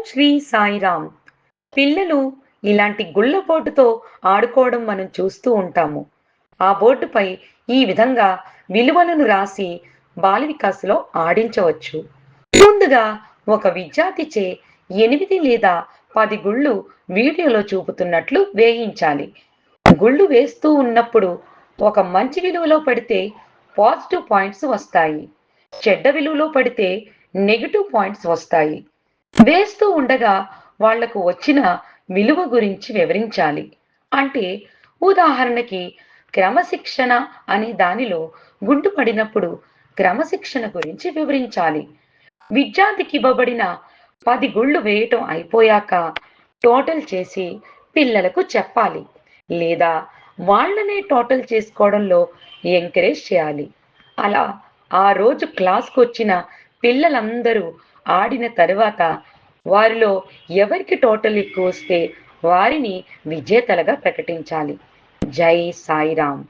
శ్రీ సాయిరామ్. పిల్లలు ఇలాంటి గుళ్ళ బోర్డుతో ఆడుకోవడం మనం చూస్తూ ఉంటాము. ఆ బోర్డుపై ఈ విధంగా విలువలను రాసి బాల వికాస్‌లో ఆడించవచ్చు. ముందుగా ఒక విద్యార్థిచే 8 లేదా 10 గుళ్ళు వీడియోలో చూపుతున్నట్లు వేయించాలి. గుళ్ళు వేస్తూ ఉన్నప్పుడు ఒక మంచి విలువలో పడితే పాజిటివ్ పాయింట్స్ వస్తాయి. చెడ్డ విలువలో పడితే నెగెటివ్ పాయింట్స్ వస్తాయి. వేస్తూ ఉండగా వాళ్లకు వచ్చిన విలువ గురించి వివరించాలి. అంటే ఉదాహరణకి క్రమశిక్షణ అనే దానిలో గుండు పడినప్పుడు క్రమశిక్షణ గురించి వివరించాలి. విద్యార్థికి ఇవ్వబడిన 10 గుళ్ళు వేయటం అయిపోయాక టోటల్ చేసి పిల్లలకు చెప్పాలి. లేదా వాళ్ళనే టోటల్ చేసుకోవడంలో ఎంకరేజ్ చేయాలి. అలా ఆ రోజు క్లాస్‌కొచ్చిన పిల్లలందరూ ఆడిన తరువాత వారిలో ఎవరికి టోటల్ ఎక్కువొస్తే వారిని విజేతలుగా ప్రకటించాలి. జై సాయిరామ్.